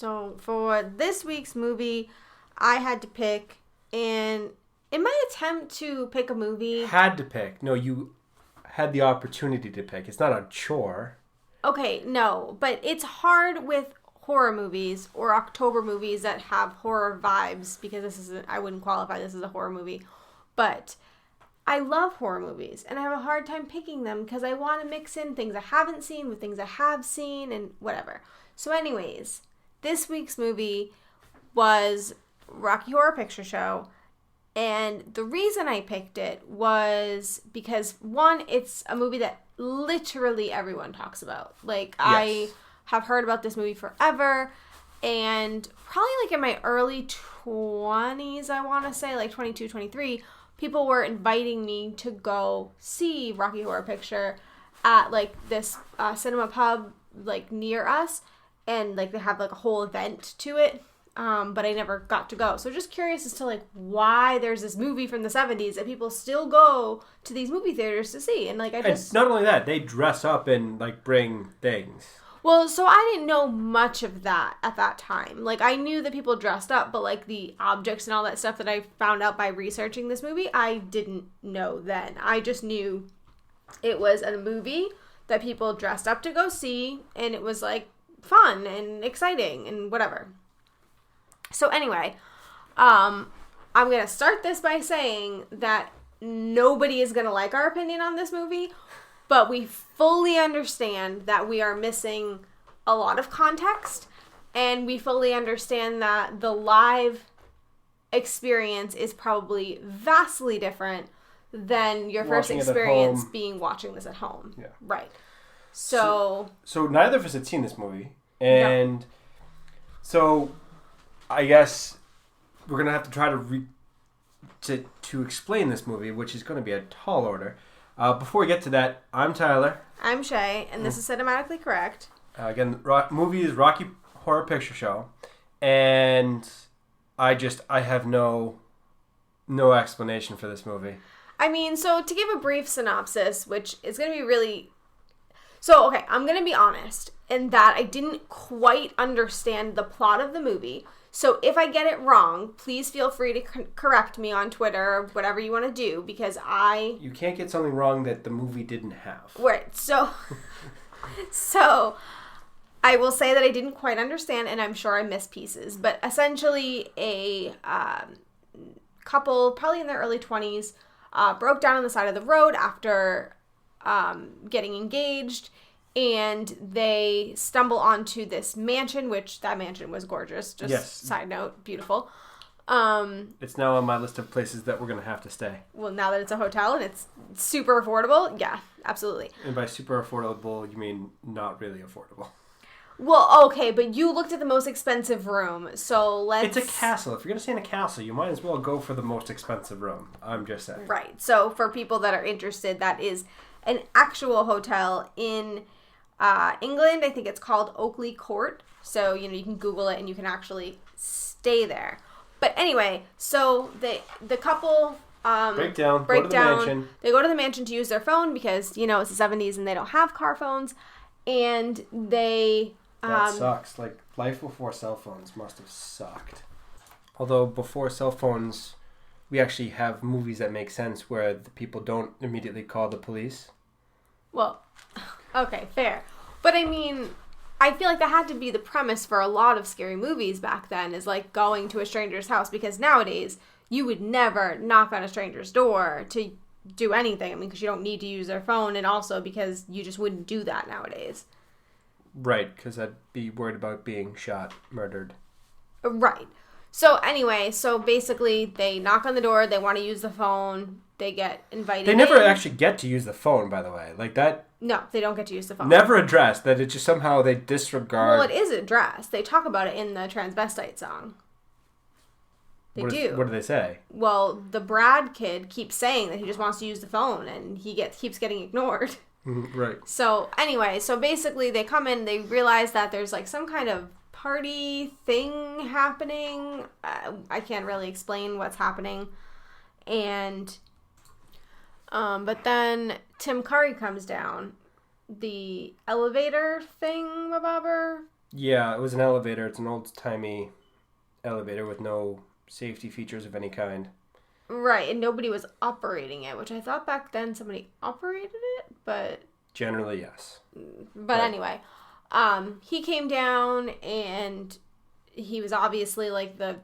So for this week's movie, I had to pick, and in my attempt to pick a movie... Had to pick. No, you had the opportunity to pick. It's not a chore. Okay, no, but it's hard with horror movies or October movies that have horror vibes, because I wouldn't qualify this as a horror movie, but I love horror movies, and I have a hard time picking them because I want to mix in things I haven't seen with things I have seen and whatever. So anyways, this week's movie was Rocky Horror Picture Show, and the reason I picked it was because, one, it's a movie that literally everyone talks about. Like, yes. I have heard about this movie forever, and probably like in my early 20s, I want to say, like 22, 23, people were inviting me to go see Rocky Horror Picture at like this cinema pub like near us, and like they have like a whole event to it, but I never got to go. So just curious as to like why there's this movie from the 70s that people still go to these movie theaters to see. And like And not only that, they dress up and like bring things. Well, so I didn't know much of that at that time. Like, I knew that people dressed up, but, like, the objects and all that stuff that I found out by researching this movie, I didn't know then. I just knew it was a movie that people dressed up to go see, and it was, like, fun and exciting and whatever. So, anyway, I'm going to start this by saying that nobody is going to like our opinion on this movie, but we fully understand that we are missing a lot of context, and we fully understand that the live experience is probably vastly different than your first experience being watching this at home. Yeah. Right. So neither of us had seen this movie, and no. So I guess we're going to have to try to explain this movie, which is going to be a tall order. Before we get to that, I'm Tyler. I'm Shay, and this is Cinematically Correct. Again, movie is Rocky Horror Picture Show, and I have no explanation for this movie. I mean, so to give a brief synopsis, which is going to be really... So, okay, I'm going to be honest in that I didn't quite understand the plot of the movie. So if I get it wrong, please feel free to correct me on Twitter or whatever you want to do, because You can't get something wrong that the movie didn't have. Right. So I will say that I didn't quite understand, and I'm sure I missed pieces. But essentially a couple, probably in their early 20s, broke down on the side of the road after getting engaged. And they stumble onto this mansion, which that mansion was gorgeous. Just yes. Side note, beautiful. It's now on my list of places that we're going to have to stay. Well, now that it's a hotel and it's super affordable, yeah, absolutely. And by super affordable, you mean not really affordable. Well, okay, but you looked at the most expensive room, so let's... It's a castle. If you're going to stay in a castle, you might as well go for the most expensive room. I'm just saying. Right. So for people that are interested, that is an actual hotel in... England. I think it's called Oakley Court. So, you can Google it and you can actually stay there. But anyway, so the couple break down. Go to the mansion. They go to the mansion to use their phone because, it's the 70s and they don't have car phones. And they... That sucks. Like, life before cell phones must have sucked. Although before cell phones, we actually have movies that make sense where the people don't immediately call the police. Well... Okay, fair. But I mean, I feel like that had to be the premise for a lot of scary movies back then, is like going to a stranger's house, because nowadays you would never knock on a stranger's door to do anything. I mean, because you don't need to use their phone, and also because you just wouldn't do that nowadays. Right, because I'd be worried about being shot, murdered. Right. So anyway, basically they knock on the door, they want to use the phone, they get invited They never actually get to use the phone, by the way. Like that... No, they don't get to use the phone. Never addressed. That it just somehow they disregard... Well, it is addressed. They talk about it in the Transvestite song. What do they say? Well, the Brad kid keeps saying that he just wants to use the phone, and he keeps getting ignored. Right. So, anyway, basically they come in, they realize that there's like some kind of party thing happening. I can't really explain what's happening. And... but then Tim Curry comes down. The elevator thing, Yeah, it was an elevator. It's an old-timey elevator with no safety features of any kind. Right, and nobody was operating it, which I thought back then somebody operated it, but... Generally, yes. But anyway, he came down, and he was obviously, like, the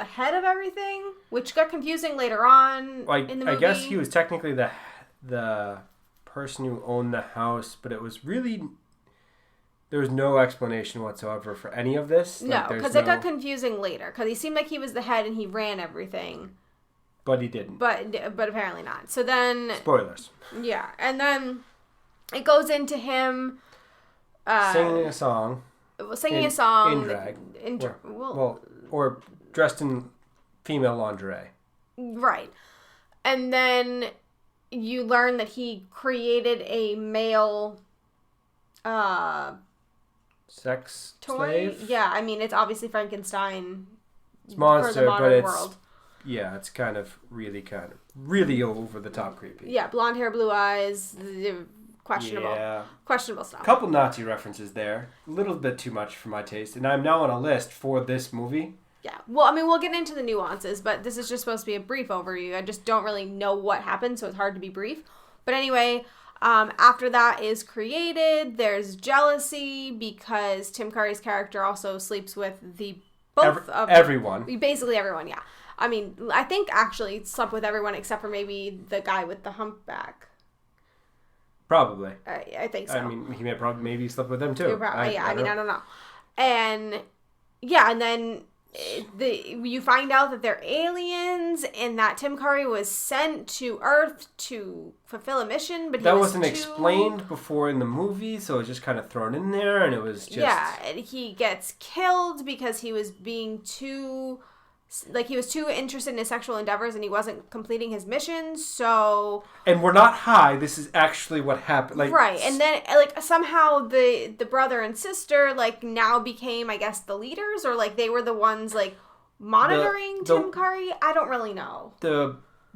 head of everything, which got confusing later on in the movie. I guess he was technically the person who owned the house, but it was really... There was no explanation whatsoever for any of this. No, because it got confusing later, because he seemed like he was the head and he ran everything. But he didn't. But apparently not. So then... Spoilers. Yeah. And then it goes into him... singing a song. Singing a song. In drag. Or dressed in female lingerie. Right. And then you learn that he created a male... sex toy? slave? Yeah, I mean, it's obviously Frankenstein It's monster, for the modern but it's... world. Yeah, it's kind of really over the top creepy. Yeah, blonde hair, blue eyes, questionable. Yeah. Questionable stuff. A couple Nazi references there. A little bit too much for my taste. And I'm now on a list for this movie. Yeah. Well, I mean, we'll get into the nuances, but this is just supposed to be a brief overview. I just don't really know what happened, so it's hard to be brief. But anyway, after that is created, there's jealousy because Tim Curry's character also sleeps with everyone. Basically everyone, yeah. I mean, I think actually slept with everyone except for maybe the guy with the humpback. Probably. I think so. I mean, he maybe slept with them too. I don't know. And yeah, and then you find out that they're aliens and that Tim Curry was sent to Earth to fulfill a mission, but that wasn't explained before in the movie, so it was just kind of thrown in there, and it was just... Yeah, and he gets killed because he was being too... Like, he was too interested in his sexual endeavors and he wasn't completing his mission, so... And we're not high. This is actually what happened. Like, right, and then, like, somehow the brother and sister, like, now became, I guess, the leaders? Or, like, they were the ones, like, monitoring Tim Curry? I don't really know. The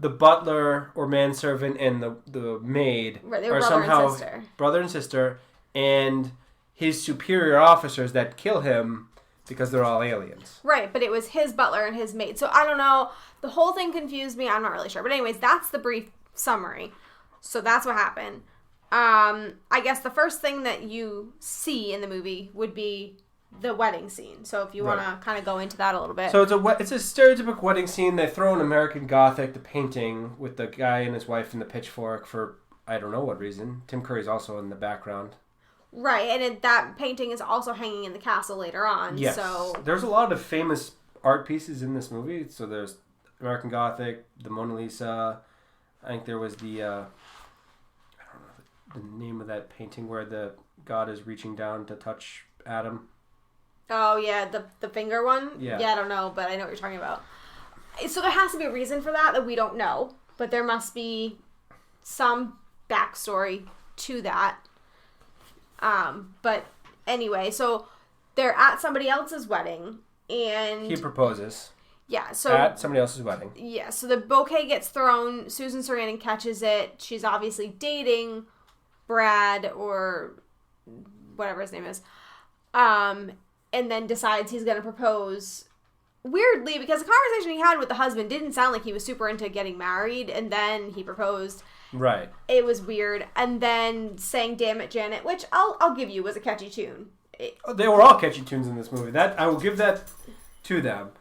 butler or manservant and the maid they were are brother somehow and sister. Brother and sister, and his superior officers that kill him... Because they're all aliens. Right, but it was his butler and his maid. So I don't know. The whole thing confused me. I'm not really sure. But anyways, that's the brief summary. So that's what happened. I guess the first thing that you see in the movie would be the wedding scene. So if you want to kind of go into that a little bit. So it's a stereotypical wedding scene. They throw in American Gothic, the painting with the guy and his wife and the pitchfork for I don't know what reason. Tim Curry's also in the background. Right, and that painting is also hanging in the castle later on. Yes. So There's a lot of famous art pieces in this movie. So there's American Gothic, the Mona Lisa. I think there was the, I don't know the name of that painting where the god is reaching down to touch Adam. Oh, yeah, the finger one? Yeah. Yeah, I don't know, but I know what you're talking about. So there has to be a reason for that we don't know. But there must be some backstory to that. But anyway, so they're at somebody else's wedding, and... He proposes. Yeah, so... At somebody else's wedding. Yeah, so the bouquet gets thrown, Susan Sarandon catches it, she's obviously dating Brad, or whatever his name is, and then decides he's gonna propose... Weirdly, because the conversation he had with the husband didn't sound like he was super into getting married, and then he proposed... Right. It was weird. And then sang Damn It, Janet, which I'll give you was a catchy tune. They were all catchy tunes in this movie. That I will give that to them.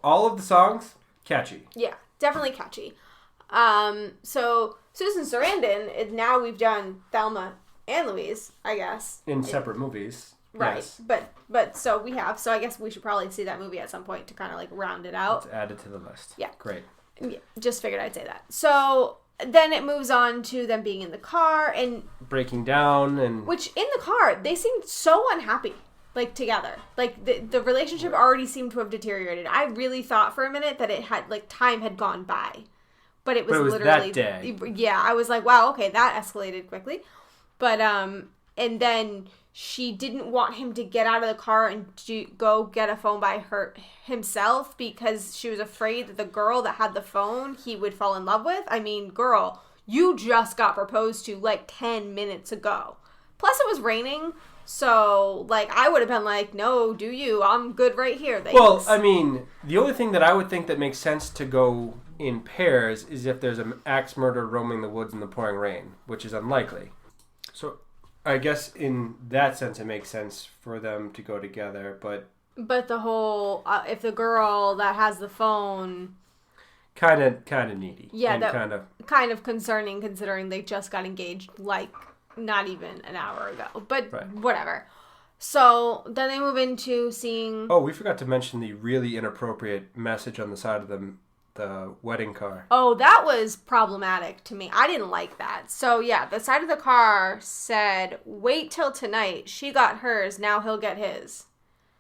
All of the songs, catchy. Yeah, definitely catchy. So Susan Sarandon, now we've done Thelma and Louise, I guess. In separate movies. Right. Yes. But so we have. So I guess we should probably see that movie at some point to kind of like round it out. Let's add it to the list. Yeah. Great. Yeah, just figured I'd say that. So then it moves on to them being in the car and... Breaking down and... Which, in the car, they seemed so unhappy, like, together. Like, the relationship already seemed to have deteriorated. I really thought for a minute that it had, like, time had gone by. But it was literally... that day. Yeah, I was like, wow, okay, that escalated quickly. But, and then she didn't want him to get out of the car and go get a phone by himself because she was afraid that the girl that had the phone he would fall in love with. I mean, girl, you just got proposed to like 10 minutes ago. Plus it was raining, So, like, I would have been like, no, do you? I'm good right here. Thanks. Well, I mean, the only thing that I would think that makes sense to go in pairs is if there's an axe murderer roaming the woods in the pouring rain, which is unlikely. So, I guess in that sense, it makes sense for them to go together, but the whole, if the girl that has the phone... Kind of needy. Yeah, and that kind of concerning considering they just got engaged, like, not even an hour ago. But whatever. So, then they move into seeing... Oh, we forgot to mention the really inappropriate message on the side of the wedding car. Oh, that was problematic to me. I didn't like that. So, yeah, the side of the car said, wait till tonight. She got hers, now he'll get his.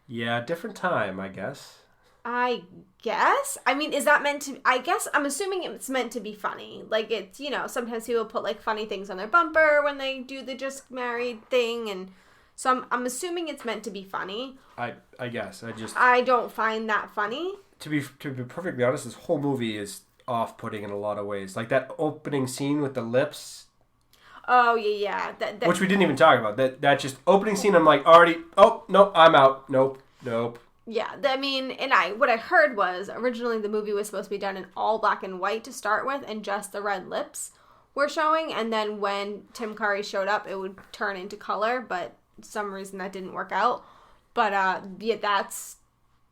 Yeah, different time, I guess. I guess. I mean, is that meant to... I guess, I'm assuming it's meant to be funny. Like, it's, you know, sometimes people put, like, funny things on their bumper when they do the just married thing, and so I'm assuming it's meant to be funny. I guess. I don't find that funny. To be perfectly honest, this whole movie is off-putting in a lot of ways. Like, that opening scene with the lips... Oh, yeah. That which we didn't even talk about. That just opening scene, I'm like, already... Oh, no, I'm out. Nope. Yeah, I mean, what I heard was originally the movie was supposed to be done in all black and white to start with, and just the red lips were showing, and then when Tim Curry showed up, it would turn into color, but for some reason that didn't work out. But yeah, that's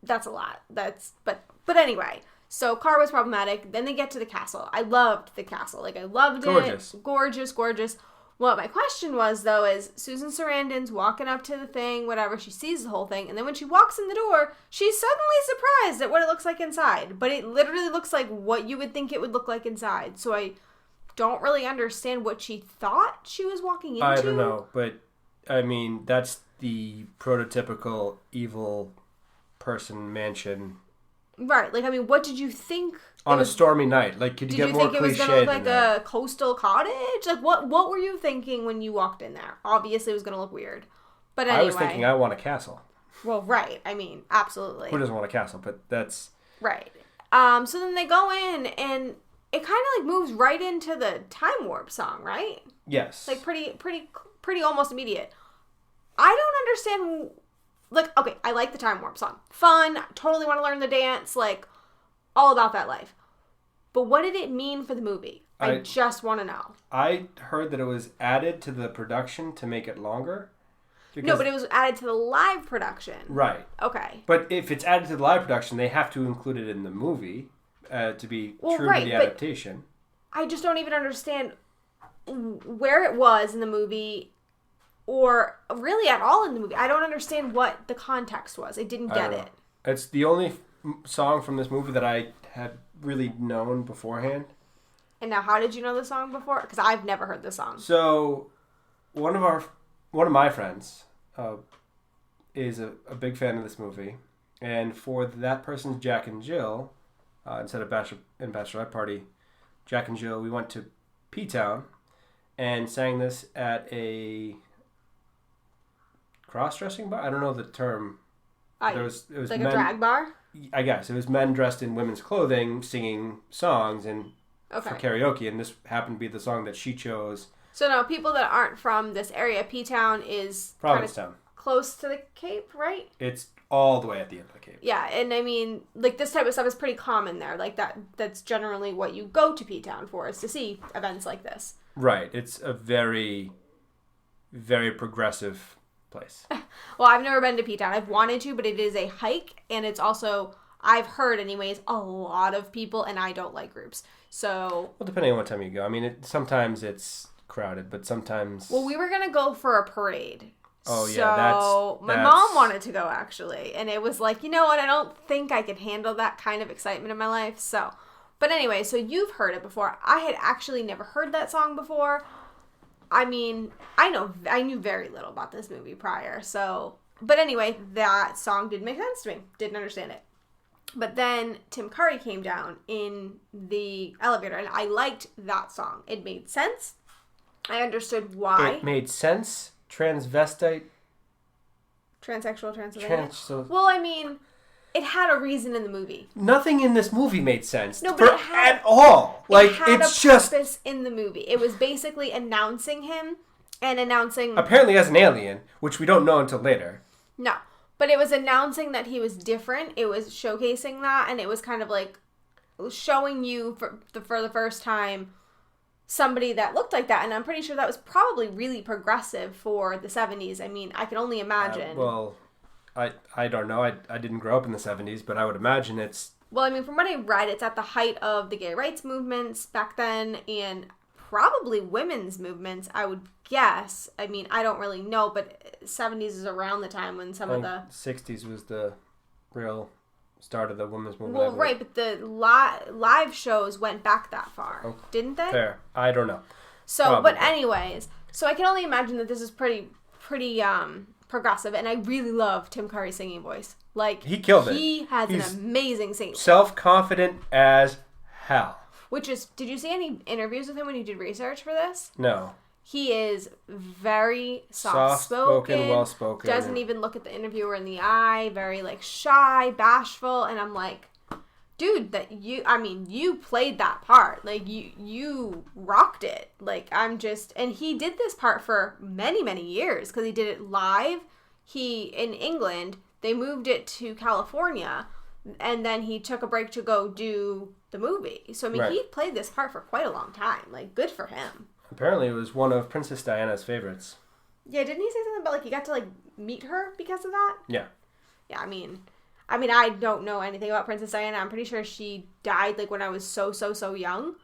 a lot. But anyway, so car was problematic. Then they get to the castle. I loved the castle. Like, I loved Gorgeous. it. Gorgeous. What my question was, though, is Susan Sarandon's walking up to the thing, whatever, she sees the whole thing, and then when she walks in the door, she's suddenly surprised at what it looks like inside. But it literally looks like what you would think it would look like inside. So I don't really understand what she thought she was walking into. I don't know, but, I mean, that's the prototypical evil person mansion. Right, like, I mean, what did you think... On a stormy night. Like, could you get more cliche than that? Did you think it was going to look like a coastal cottage? Like, what were you thinking when you walked in there? Obviously, it was going to look weird. But anyway. I was thinking I want a castle. Well, right. I mean, absolutely. Who doesn't want a castle? But that's... Right. So then they go in, and it kind of, like, moves right into the Time Warp song, right? Yes. Like, pretty almost immediate. I don't understand... Like, okay, I like the Time Warp song. Fun. Totally want to learn the dance. Like... all about that life. But what did it mean for the movie? I just want to know. I heard that it was added to the production to make it longer. No, but it was added to the live production. Right. Okay. But if it's added to the live production, they have to include it in the movie to be true to the adaptation. I just don't even understand where it was in the movie or really at all in the movie. I don't understand what the context was. I didn't get it. It's the only... song from this movie that I had really known beforehand. And now, how did you know the song before? Because I've never heard the song. So, one of my friends is a big fan of this movie, and for that person's Jack and Jill, instead of Bachelorette Party, Jack and Jill, we went to P-Town and sang this at a cross-dressing bar. I don't know the term. It was like a drag bar? I guess. It was men dressed in women's clothing singing songs for karaoke, and this happened to be the song that she chose. So now, people that aren't from this area, P-Town is Provincetown. Close to the Cape, right? It's all the way at the end of the Cape. Yeah, and I mean, like, this type of stuff is pretty common there. Like, that's generally what you go to P-Town for, is to see events like this. Right. It's a very, very progressive place. Well, I've never been to P-Town. I've wanted to, but it is a hike, and it's also, I've heard anyways, a lot of people, and I don't like groups. So... Well, depending on what time you go. I mean, sometimes it's crowded, but sometimes... Well, we were going to go for a parade. Oh, yeah, So my mom wanted to go, actually, and it was like, you know what, I don't think I could handle that kind of excitement in my life, so... But anyway, so you've heard it before. I had actually never heard that song before. I mean, I knew very little about this movie prior, so... But anyway, that song didn't make sense to me. Didn't understand it. But then Tim Curry came down in the elevator, and I liked that song. It made sense. I understood why. It made sense. Transsexual. Well, I mean... It had a reason in the movie. Nothing in this movie made sense. No, but at all. Like, it had a purpose in the movie. It was basically announcing him and announcing... Apparently as an alien, which we don't know until later. No. But it was announcing that he was different. It was showcasing that, and it was kind of like showing you for the first time somebody that looked like that. And I'm pretty sure that was probably really progressive for the 70s. I mean, I can only imagine. I don't know. I didn't grow up in the 70s, but I would imagine it's... Well, I mean, from what I read, it's at the height of the gay rights movements back then, and probably women's movements, I would guess. I mean, I don't really know, but 70s is around the time when some of the... 60s was the real start of the women's movement. Well, right, but the live shows went back that far, didn't they? Fair. I don't know. So, probably. But anyways, so I can only imagine that this is pretty progressive, and I really love Tim Curry's singing voice. Like, he killed it. He has an amazing singing voice. Self-confident as hell. Which is, did you see any interviews with him when you did research for this? No. He is very soft-spoken, well-spoken. Doesn't even look at the interviewer in the eye. Very, like, shy, bashful. And I'm like, dude, you played that part. Like, you rocked it. Like, and he did this part for many, many years because he did it live. In England, they moved it to California, and then he took a break to go do the movie. So, I mean, He played this part for quite a long time. Like, good for him. Apparently, it was one of Princess Diana's favorites. Yeah, didn't he say something about, like, he got to, like, meet her because of that? Yeah. Yeah, I mean, I don't know anything about Princess Diana. I'm pretty sure she died, like, when I was so young.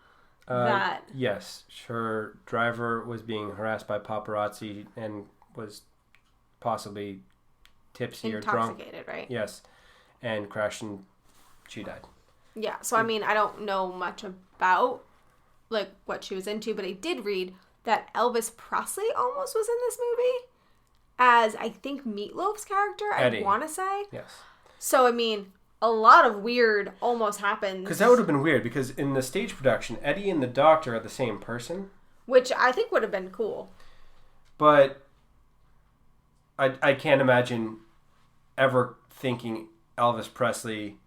Yes. Her driver was being harassed by paparazzi and was possibly tipsy or drunk. Intoxicated, right? Yes. And crashed and she died. Yeah, so, I mean, I don't know much about, like, what she was into, but I did read that Elvis Presley almost was in this movie as, I think, Meatloaf's character, Eddie. I want to say. Yes. So, I mean, a lot of weird almost happens. Because that would have been weird, because in the stage production, Eddie and the Doctor are the same person. Which I think would have been cool. But I can't imagine ever thinking Elvis Presley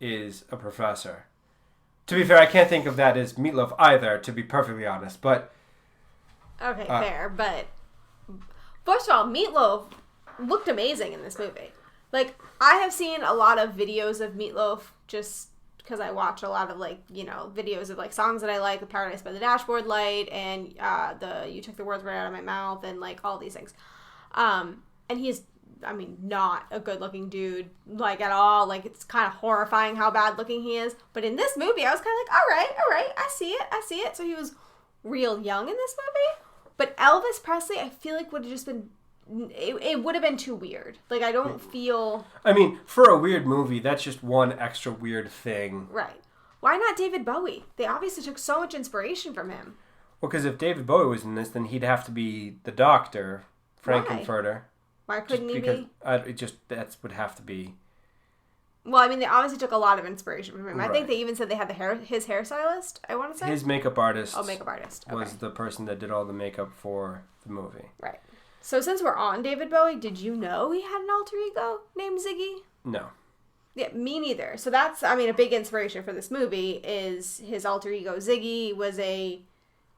is a professor. To be fair, I can't think of that as Meatloaf either, to be perfectly honest, but... Okay, fair, but... First of all, Meatloaf looked amazing in this movie. Like, I have seen a lot of videos of Meatloaf just because I watch a lot of, like, you know, videos of, like, songs that I like, the Paradise by the Dashboard Light, and You Took the Words Right Out of My Mouth, and, like, all these things. And he's... I mean, not a good-looking dude, like, at all. Like, it's kind of horrifying how bad-looking he is. But in this movie, I was kind of like, all right, I see it. So he was real young in this movie. But Elvis Presley, I feel like would have just been... It would have been too weird. Like, I don't feel... I mean, for a weird movie, that's just one extra weird thing. Right. Why not David Bowie? They obviously took so much inspiration from him. Well, because if David Bowie was in this, then he'd have to be the Doctor, Frankenfurter. Why couldn't he be? That would have to be. Well, I mean, they obviously took a lot of inspiration from him. Right. I think they even said they had his hairstylist, I want to say. His makeup artist. Oh, makeup artist. Okay. Was the person that did all the makeup for the movie. Right. So since we're on David Bowie, did you know he had an alter ego named Ziggy? No. Yeah, me neither. So that's, I mean, a big inspiration for this movie is his alter ego. Ziggy was a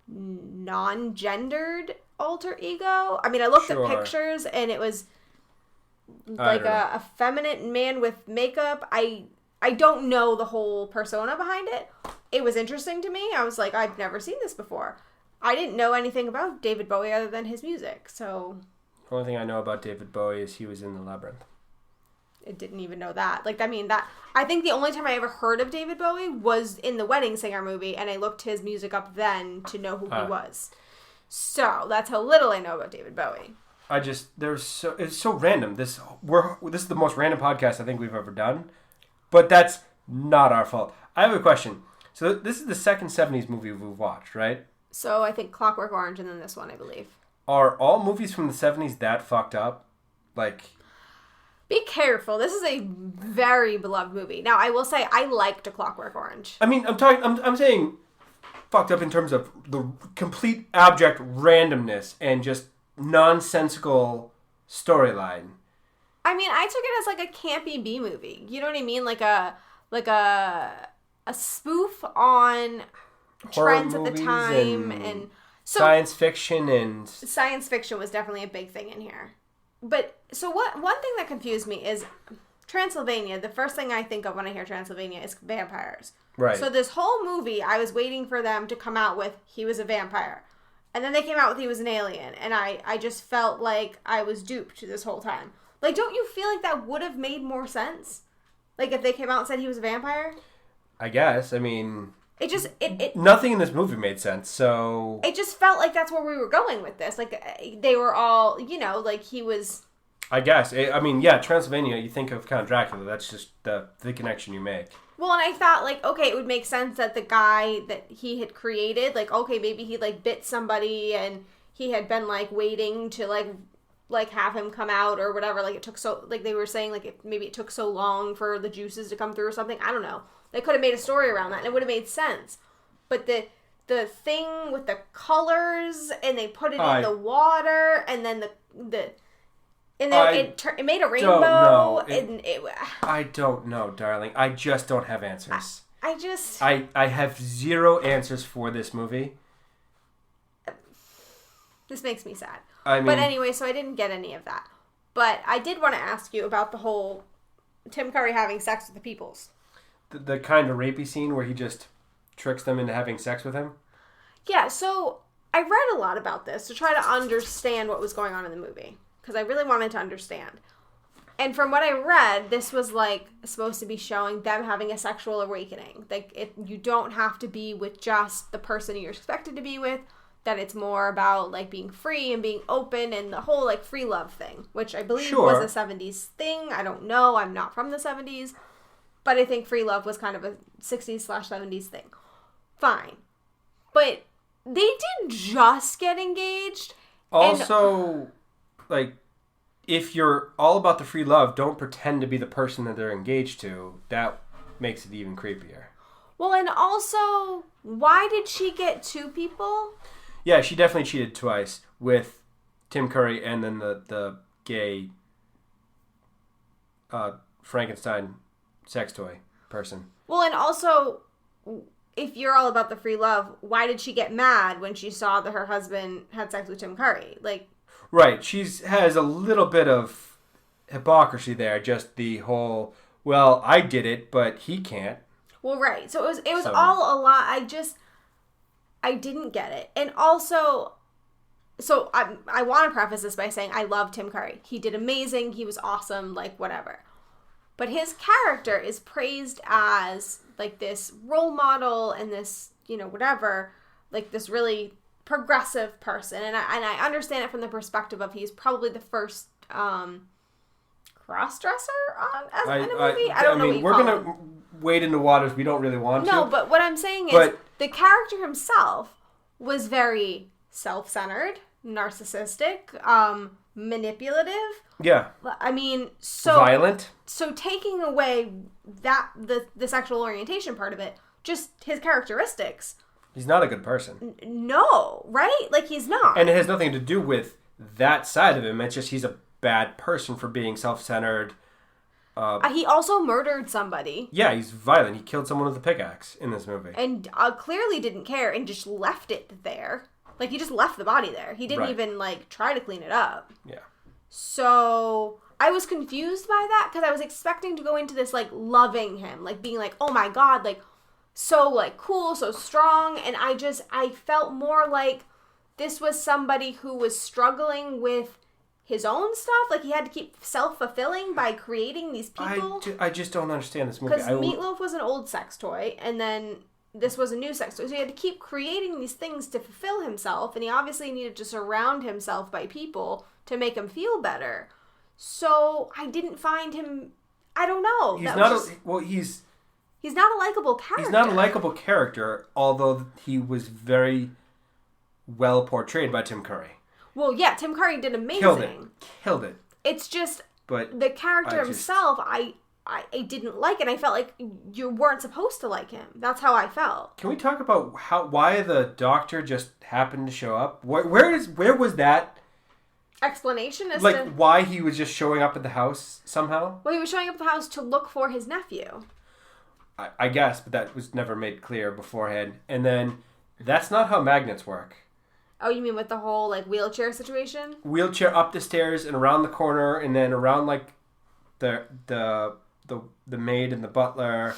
non-gendered alter ego. I mean, I looked at pictures and it was like a effeminate man with makeup. I don't know the whole persona behind it. It was interesting to me. I was like, I've never seen this before. I didn't know anything about David Bowie other than his music, so... The only thing I know about David Bowie is he was in The Labyrinth. I didn't even know that. Like, I mean, I think the only time I ever heard of David Bowie was in the Wedding Singer movie, and I looked his music up then to know who he was. So, that's how little I know about David Bowie. It's so random. This is the most random podcast I think we've ever done, but that's not our fault. I have a question. So, this is the second 70s movie we've watched, right? So, I think Clockwork Orange and then this one, I believe. Are all movies from the 70s that fucked up? Like... Be careful. This is a very beloved movie. Now, I will say I liked A Clockwork Orange. I mean, I'm saying fucked up in terms of the complete abject randomness and just nonsensical storyline. I mean, I took it as like a campy B movie. You know what I mean? Like a spoof on horror trends at the time and So, science fiction and... Science fiction was definitely a big thing in here. But, so one thing that confused me is Transylvania, the first thing I think of when I hear Transylvania is vampires. Right. So this whole movie, I was waiting for them to come out with, he was a vampire. And then they came out with, he was an alien. And I just felt like I was duped this whole time. Like, don't you feel like that would have made more sense? Like, if they came out and said he was a vampire? I guess. I mean... It nothing in this movie made sense, so... It just felt like that's where we were going with this. Like, they were all, like, he was... I guess. Transylvania, you think of Count Dracula. That's just the connection you make. Well, and I thought, like, okay, it would make sense that the guy that he had created, like, okay, maybe he, like, bit somebody and he had been, like, waiting to, like have him come out or whatever. Like, it took so... Like, they were saying, like, maybe it took so long for the juices to come through or something. I don't know. They could have made a story around that, and it would have made sense. But the thing with the colors, and they put it in the water, and then it made a rainbow. I don't know, darling. I just don't have answers. I have zero answers for this movie. This makes me sad. But anyway, so I didn't get any of that. But I did want to ask you about the whole Tim Curry having sex with the peoples. The kind of rapey scene where he just tricks them into having sex with him? Yeah, so I read a lot about this to try to understand what was going on in the movie. Because I really wanted to understand. And from what I read, this was like supposed to be showing them having a sexual awakening. Like, you don't have to be with just the person you're expected to be with. That it's more about, like, being free and being open and the whole, like, free love thing. Which I believe was a 70s thing. I don't know. I'm not from the 70s. But I think free love was kind of a 60s/70s thing. Fine. But they didn't just get engaged. Also, like, if you're all about the free love, don't pretend to be the person that they're engaged to. That makes it even creepier. Well, and also, why did she get two people? Yeah, she definitely cheated twice with Tim Curry and then the gay Frankenstein sex toy person. Well, and also, if you're all about the free love, why did she get mad when she saw that her husband had sex with Tim Curry? Like, right, she has a little bit of hypocrisy there. Just the whole, well, I did it, but he can't. Well, right. So it was all a lot. I didn't get it. And also, so I want to preface this by saying I love Tim Curry. He did amazing. He was awesome, like, whatever. But his character is praised as, like, this role model and this, whatever, like, this really progressive person. And I understand it from the perspective of he's probably the first cross-dresser in a movie. I don't know what you call him. We're going to wade into waters we don't really want to. No, but what I'm saying is the character himself was very self-centered, narcissistic, manipulative. Yeah. I mean, so... violent. So taking away that, the sexual orientation part of it, just his characteristics... He's not a good person. No, right? Like, he's not. And it has nothing to do with that side of him. It's just he's a bad person for being self-centered. He also murdered somebody. Yeah, he's violent. He killed someone with a pickaxe in this movie. And clearly didn't care and just left it there. Like, he just left the body there. He didn't even, like, try to clean it up. Yeah. So, I was confused by that because I was expecting to go into this, like, loving him. Like, being like, oh my god, like, so, like, cool, so strong. And I felt more like this was somebody who was struggling with his own stuff. Like, he had to keep self-fulfilling by creating these people. I just don't understand this movie. Because Meatloaf was an old sex toy, and then this was a new sex toy. So he had to keep creating these things to fulfill himself, and he obviously needed to surround himself by people to make him feel better. So I didn't find him... I don't know. He's not a likable character. He's not a likable character, although he was very well portrayed by Tim Curry. Well, yeah, Tim Curry did amazing. Killed it. It's just the character himself, I didn't like it. I felt like you weren't supposed to like him. That's how I felt. Can we talk about why the doctor just happened to show up? Where was that explanation as to why he was just showing up at the house somehow? Well, he was showing up at the house to look for his nephew. I guess, but that was never made clear beforehand. And then that's not how magnets work. Oh, you mean with the whole like wheelchair situation? Wheelchair up the stairs and around the corner, and then around like the maid and the butler.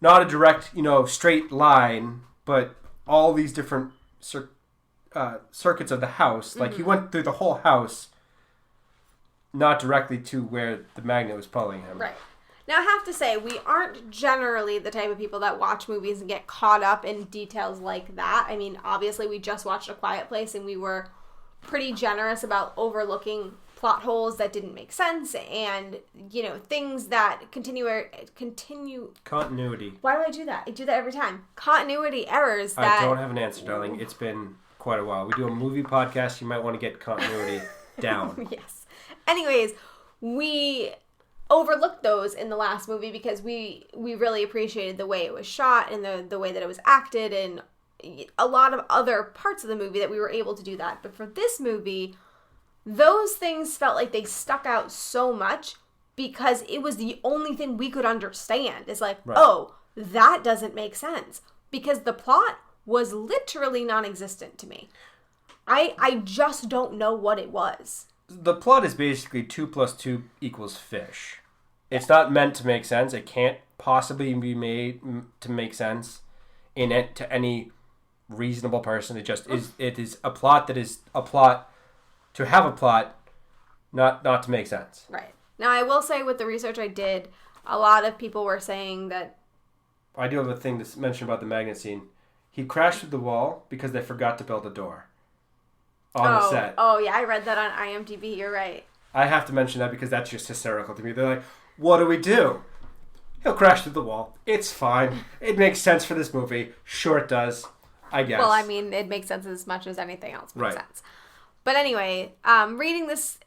Not a direct, straight line, but all these different circuits of the house. Like he went through the whole house, not directly to where the magnet was pulling him. Right. Now, I have to say, we aren't generally the type of people that watch movies and get caught up in details like that. I mean, obviously, we just watched A Quiet Place, and we were pretty generous about overlooking plot holes that didn't make sense and, things that continue... Continuity. Why do I do that? I do that every time. Continuity errors that... I don't have an answer, darling. It's been quite a while. We do a movie podcast. You might want to get continuity down. Yes. Anyways, we overlooked those in the last movie because we really appreciated the way it was shot and the way that it was acted and a lot of other parts of the movie that we were able to do that. But for this movie, those things felt like they stuck out so much because it was the only thing we could understand. It's like, right. Oh, that doesn't make sense. Because the plot was literally non-existent to me. I just don't know what it was. The plot is basically 2 + 2 = fish. It's not meant to make sense. It can't possibly be made to make sense to any reasonable person. It just is. It is a plot that is a plot to have a plot, not to make sense. Right. Now, I will say with the research I did, a lot of people were saying that... I do have a thing to mention about the magnet scene. He crashed through the wall because they forgot to build a door on the set. Oh, yeah, I read that on IMDb. You're right. I have to mention that because that's just hysterical to me. They're like, what do we do? He'll crash through the wall. It's fine. It makes sense for this movie. Sure it does. I guess. Well, I mean, it makes sense as much as anything else makes sense. But anyway, reading this,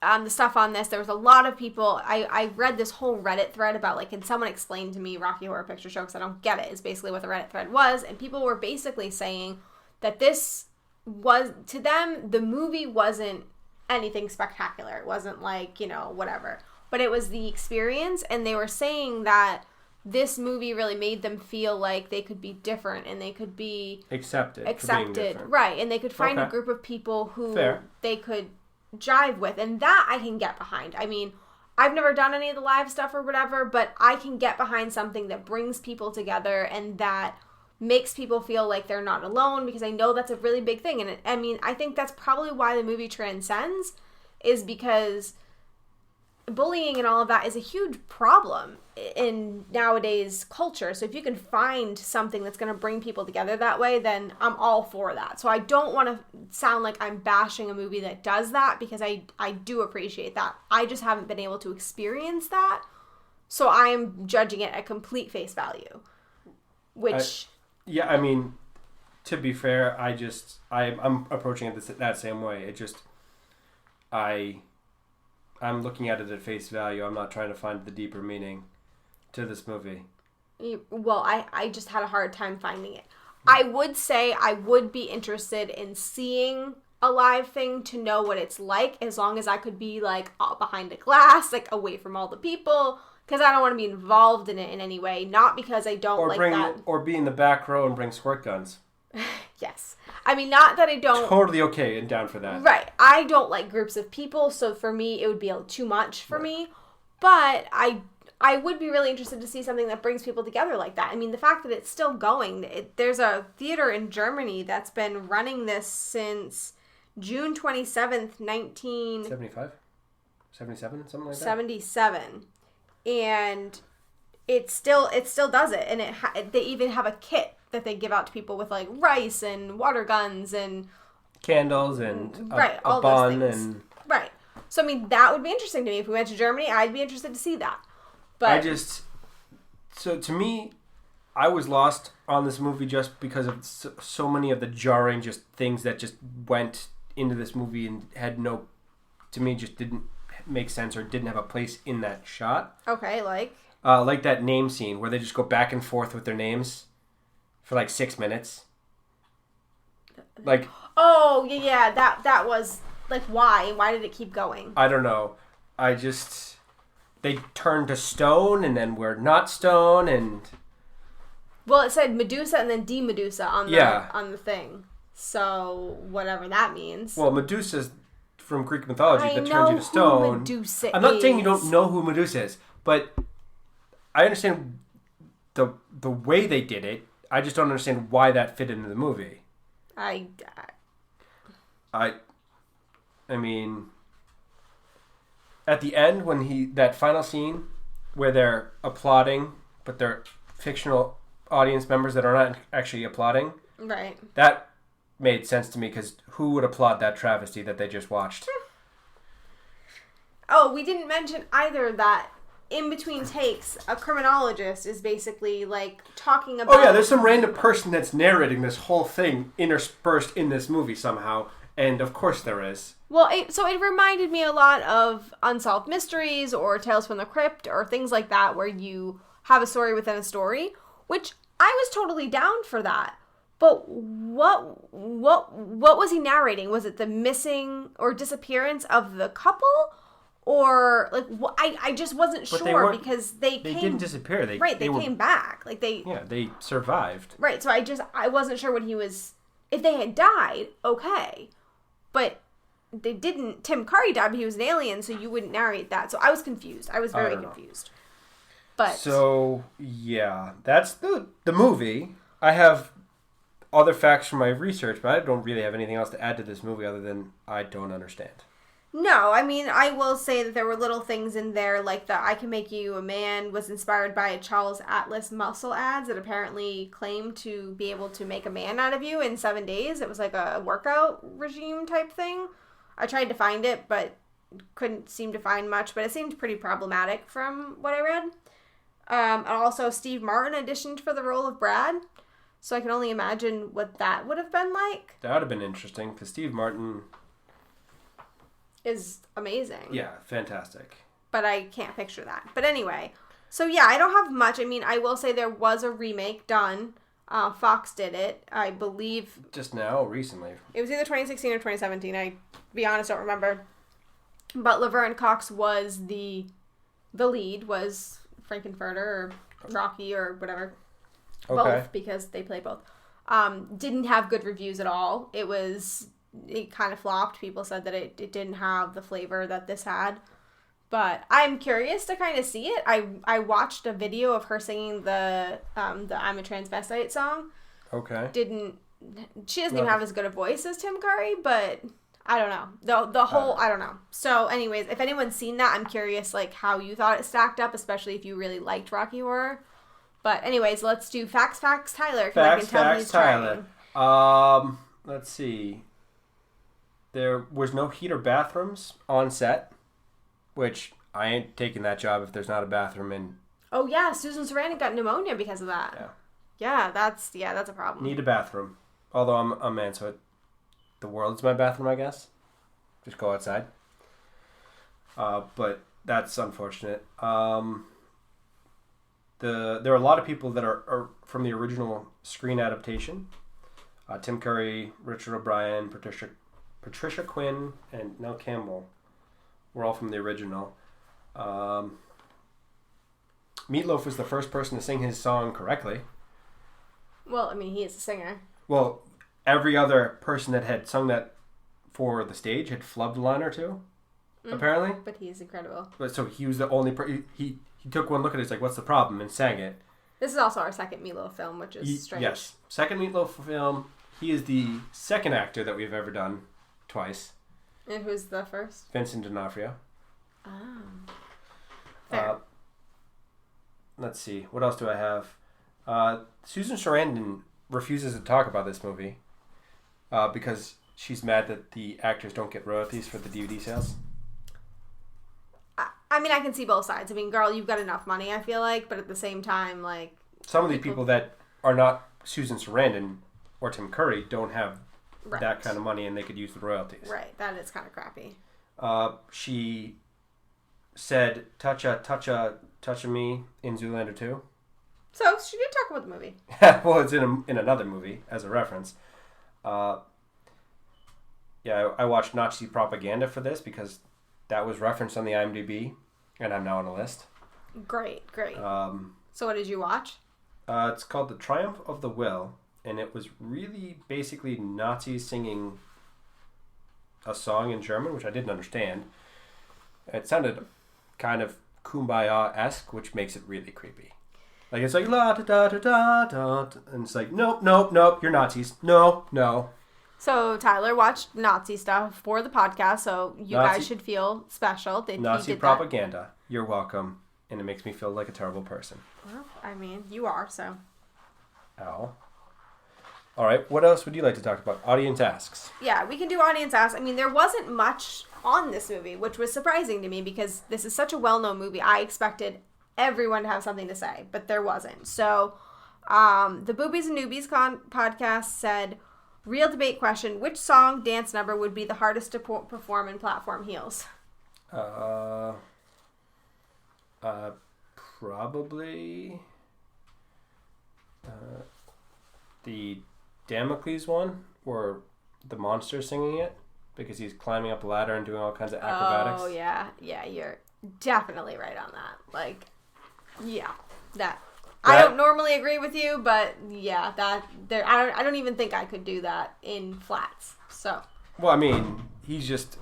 the stuff on this, there was a lot of people. I read this whole Reddit thread about, like, can someone explain to me Rocky Horror Picture Show because I don't get it, is basically what the Reddit thread was. And people were basically saying that this was, to them, the movie wasn't anything spectacular. It wasn't like, whatever. But it was the experience, and they were saying that this movie really made them feel like they could be different and they could be accepted, right? And they could find a group of people who they could jive with, and that I can get behind. I mean, I've never done any of the live stuff or whatever, but I can get behind something that brings people together and that makes people feel like they're not alone, because I know that's a really big thing. And I think that's probably why the movie transcends, is because bullying and all of that is a huge problem in nowadays culture. So if you can find something that's going to bring people together that way, then I'm all for that. So I don't want to sound like I'm bashing a movie that does that, because I do appreciate that. I just haven't been able to experience that. So I am judging it at complete face value. Which... I mean, to be fair, I'm approaching it that same way. I'm looking at it at face value. I'm not trying to find the deeper meaning to this movie. Well, I just had a hard time finding it. I would say I would be interested in seeing a live thing to know what it's like, as long as I could be, like, behind a glass, like, away from all the people, because I don't want to be involved in it in any way. Not because I don't that. Or be in the back row and bring squirt guns. Yes. I mean, not that I don't... Totally okay and down for that. Right. I don't like groups of people, so for me, it would be too much for me. But I would be really interested to see something that brings people together like that. I mean, the fact that it's still going. There's a theater in Germany that's been running this since June 27th, 75? 77? Something like that? 77. And it still does it. And they even have a kit that they give out to people with, like, rice and water guns and candles and all bun those things. And right. So I mean, that would be interesting to me. If we went to Germany, I'd be interested to see that. But so to me, I was lost on this movie just because of so many of the jarring just things that just went into this movie and had to me just didn't make sense or didn't have a place in that shot. Okay, like that name scene where they just go back and forth with their names for like 6 minutes. Like, oh yeah, that was like, why did it keep going? I don't know. They turned to stone and then we're not stone, and well, it said Medusa and then De Medusa on the thing. So, whatever that means. Well, Medusa's from Greek mythology I that turns you to stone. Who Medusa I'm not is. saying you don't know who Medusa is, but I understand the way they did it. I just don't understand why that fit into the movie. I mean, at the end when that final scene where they're applauding, but they're fictional audience members that are not actually applauding. Right. That made sense to me because who would applaud that travesty that they just watched? Oh, we didn't mention either that in between takes, a criminologist is basically like talking about... Oh yeah, there's some random person that's narrating this whole thing interspersed in this movie somehow. And of course there is. Well, it reminded me a lot of Unsolved Mysteries or Tales from the Crypt or things like that where you have a story within a story, which I was totally down for that. But what was he narrating? Was it the missing or disappearance of the couple? Or, like, I just wasn't sure because they didn't disappear. They came back. Like, they survived. Right, so I wasn't sure what he was... If they had died, okay. But they didn't... Tim Curry died, but he was an alien, so you wouldn't narrate that. So I was confused. I was very confused. But... So, yeah. That's the movie. I have other facts from my research, but I don't really have anything else to add to this movie other than I don't understand. No, I mean, I will say that there were little things in there, like the I Can Make You a Man was inspired by a Charles Atlas muscle ads that apparently claimed to be able to make a man out of you in 7 days. It was like a workout regime type thing. I tried to find it, but couldn't seem to find much, but it seemed pretty problematic from what I read. And also, Steve Martin auditioned for the role of Brad, so I can only imagine what that would have been like. That would have been interesting, because Steve Martin... is amazing. Yeah, fantastic. But I can't picture that. But anyway, so yeah, I don't have much. I mean, I will say there was a remake done. Fox did it, I believe. Just now, recently. It was either 2016 or 2017. I, to be honest, don't remember. But Laverne Cox was the lead, was Frankenfurter or Rocky or whatever. Okay. Both, because they play both. Didn't have good reviews at all. It kind of flopped. People said that it didn't have the flavor that this had. But I'm curious to kind of see it. I watched a video of her singing the I'm a Transvestite song. Okay. She doesn't even have as good a voice as Tim Curry, but I don't know. The whole, I don't know. So anyways, if anyone's seen that, I'm curious like how you thought it stacked up, especially if you really liked Rocky Horror. But anyways, let's do Facts, Tyler. Facts, Tyler. Let's see. There was no heater bathrooms on set, which I ain't taking that job if there's not a bathroom in. Oh yeah, Susan Sarandon got pneumonia because of that. Yeah, that's a problem. Need a bathroom. Although I'm a man, so the world's my bathroom, I guess. Just go outside. But that's unfortunate. There are a lot of people that are from the original screen adaptation. Tim Curry, Richard O'Brien, Patricia Quinn, and Nell Campbell were all from the original. Meatloaf was the first person to sing his song correctly. Well, I mean, he is a singer. Well, every other person that had sung that for the stage had flubbed a line or two, apparently. But he is incredible. But so he was the only he took one look at it, he's like, what's the problem? And sang it. This is also our second Meatloaf film, which is strange. Yes. Second Meatloaf film. He is the second actor that we've ever done twice. And who's the first? Vincent D'Onofrio. Oh. Fair. Let's see. What else do I have? Susan Sarandon refuses to talk about this movie because she's mad that the actors don't get royalties for the DVD sales. I mean, I can see both sides. I mean, girl, you've got enough money, I feel like, but at the same time, like... Some of the people that are not Susan Sarandon or Tim Curry don't have that kind of money and they could use the royalties. Right, that is kind of crappy. She said, toucha me in Zoolander 2. So, she did talk about the movie. Well, it's in another movie as a reference. I watched Nazi propaganda for this because that was referenced on the IMDb, and I'm now on a list. Great. So what did you watch? It's called The Triumph of the Will, and it was really basically Nazis singing a song in German, which I didn't understand. It sounded kind of Kumbaya-esque, which makes it really creepy. Like, it's like, la da da da da da, and it's like, nope, nope, nope, you're Nazis. No, no. So Tyler watched Nazi stuff for the podcast, so you guys should feel special that Nazi he did propaganda. That. You're welcome, and it makes me feel like a terrible person. Well, I mean, you are, so. Ow. All right, what else would you like to talk about? Audience asks. Yeah, we can do audience asks. I mean, there wasn't much on this movie, which was surprising to me because this is such a well-known movie. I expected everyone to have something to say, but there wasn't. So, the Boobies and Newbies podcast said, real debate question, which song, dance number would be the hardest to perform in platform heels? Probably the Damocles one, or the monster singing it, because he's climbing up a ladder and doing all kinds of acrobatics. Oh, yeah. Yeah, you're definitely right on that. Like, yeah, that. I don't normally agree with you, but yeah, I don't even think I could do that in flats. So. Well, I mean, he's just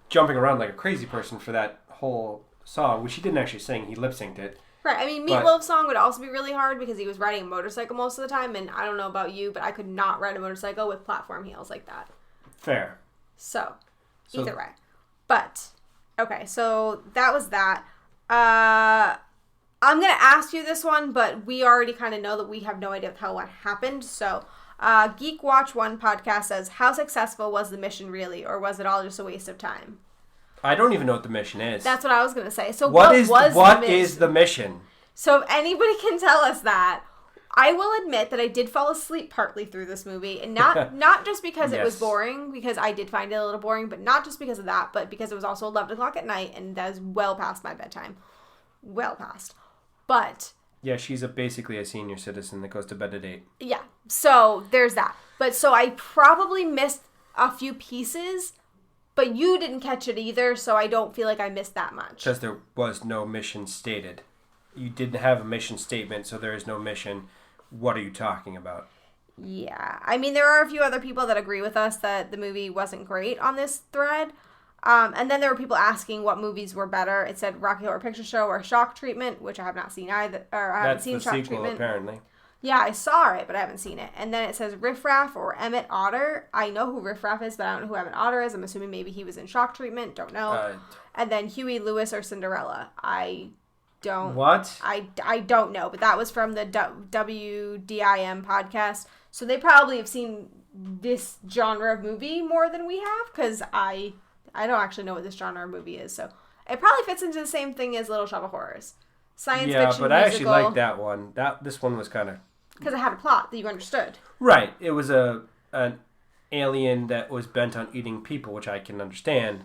jumping around like a crazy person for that whole song, which he didn't actually sing. He lip synced it. Right. I mean, Meatloaf's song would also be really hard because he was riding a motorcycle most of the time, and I don't know about you, but I could not ride a motorcycle with platform heels like that. Fair. So either way. But, okay, so that was that. I'm going to ask you this one, but we already kind of know that we have no idea how what happened. So, Geek Watch 1 podcast says, how successful was the mission really, or was it all just a waste of time? I don't even know what the mission is. That's what I was going to say. So what is the mission? So if anybody can tell us that, I will admit that I did fall asleep partly through this movie, and not just because it was boring, because I did find it a little boring, but not just because of that, but because it was also 11 o'clock at night, and that is well past my bedtime. Well past. But... yeah, she's basically a senior citizen that goes to bed at 8. Yeah, so there's that. But so I probably missed a few pieces, but you didn't catch it either, so I don't feel like I missed that much. Because there was no mission stated. You didn't have a mission statement, so there is no mission. What are you talking about? Yeah. I mean, there are a few other people that agree with us that the movie wasn't great on this thread. And then there were people asking what movies were better. It said Rocky Horror Picture Show or Shock Treatment, which I have not seen either. Or I haven't seen Shock That's the sequel, Treatment. apparently. Yeah, I saw it, but I haven't seen it. And then it says Riff Raff or Emmett Otter. I know who Riff Raff is, but I don't know who Emmett Otter is. I'm assuming maybe he was in Shock Treatment. Don't know. And then Huey Lewis or Cinderella. I don't... what? I don't know, but that was from the WDIM podcast. So they probably have seen this genre of movie more than we have, because I don't actually know what this genre of movie is. So it probably fits into the same thing as Little Shop of Horrors. Science fiction musical. Yeah, but I actually liked that one. This one was kind of... because it had a plot that you understood. Right. It was an alien that was bent on eating people, which I can understand.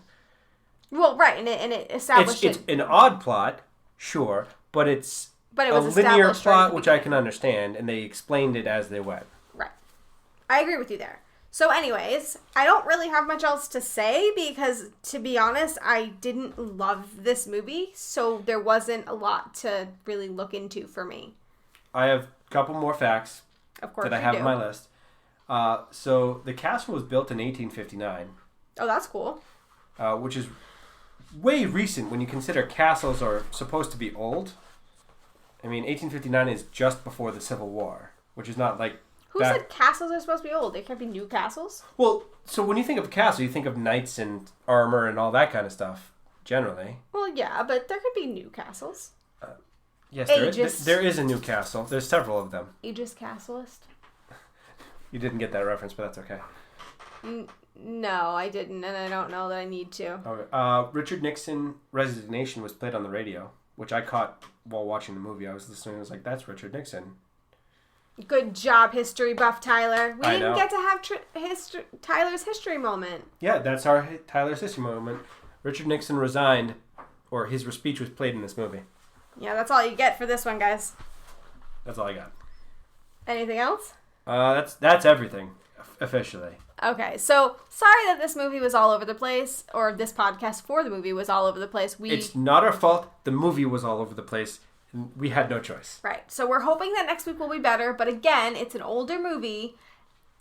Well, right, and it established... It's an odd plot, sure, but it was a linear plot, which I can understand, and they explained it as they went. Right. I agree with you there. So anyways, I don't really have much else to say because, to be honest, I didn't love this movie, so there wasn't a lot to really look into for me. I have a couple more facts that I have on my list. So the castle was built in 1859. Oh, that's cool. Which is way recent when you consider castles are supposed to be old. I mean, 1859 is just before the Civil War, which is not like... Who said castles are supposed to be old? They can't be new castles? Well, so when you think of a castle, you think of knights and armor and all that kind of stuff, generally. Well, yeah, but there could be new castles. Yes, there is a new castle. There's several of them. Aegis Castlist? You didn't get that reference, but that's okay. No, I didn't, and I don't know that I need to. Okay. Richard Nixon's resignation was played on the radio, which I caught while watching the movie. I was listening and I was like, that's Richard Nixon. Good job, history buff Tyler. We didn't get to have Tyler's history moment. Yeah, that's our Tyler's history moment. Richard Nixon resigned, or his speech was played in this movie. Yeah, that's all you get for this one, guys. That's all I got. Anything else? That's everything, officially. Okay, so sorry that this movie was all over the place, or this podcast for the movie was all over the place. It's not our fault. The movie was all over the place. we had no choice. Right. So we're hoping that next week will be better. But again, it's an older movie,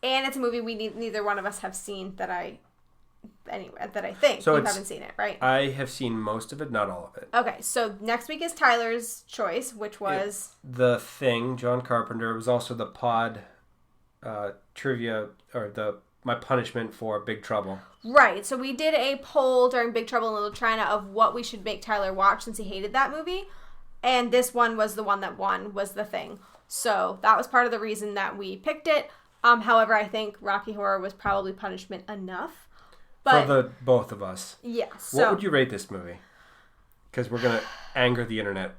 and it's a movie neither one of us have seen that I think. So you haven't seen it, right? I have seen most of it, not all of it. Okay, so next week is Tyler's choice, which was... The Thing, John Carpenter. It was also the pod trivia, or my punishment for Big Trouble. Right, so we did a poll during Big Trouble in Little China of what we should make Tyler watch since he hated that movie. And this one was the one that won, was The Thing. So that was part of the reason that we picked it. However, I think Rocky Horror was probably punishment enough. But, for the both of us. Yeah. So, what would you rate this movie? Because we're going to anger the internet.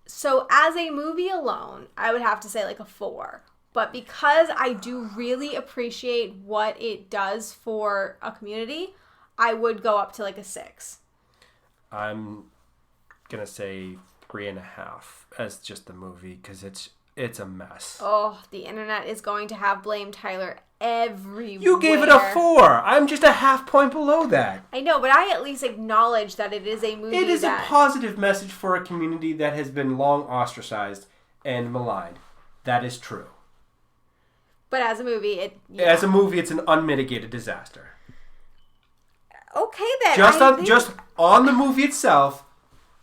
So as a movie alone, I would have to say like a 4. But because I do really appreciate what it does for a community, I would go up to like a 6. I'm going to say 3.5 as just the movie, because it's a mess. Oh, the internet is going to have blamed Tyler everywhere. You gave it a 4. I'm just a half point below that. I know, but I at least acknowledge that it is a movie. It is a positive message for a community that has been long ostracized and maligned. That is true. But as a movie, as a movie, it's an unmitigated disaster. Okay, then. Just on the movie itself,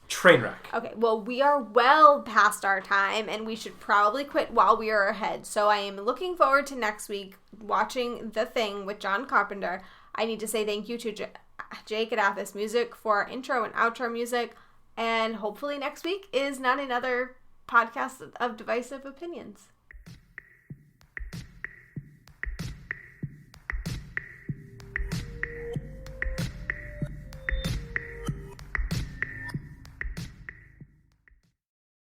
train wreck. Okay, well, we are well past our time, and we should probably quit while we are ahead. So I am looking forward to next week watching The Thing with John Carpenter. I need to say thank you to Jake at Athos Music for our intro and outro music, and hopefully next week is not another podcast of divisive opinions.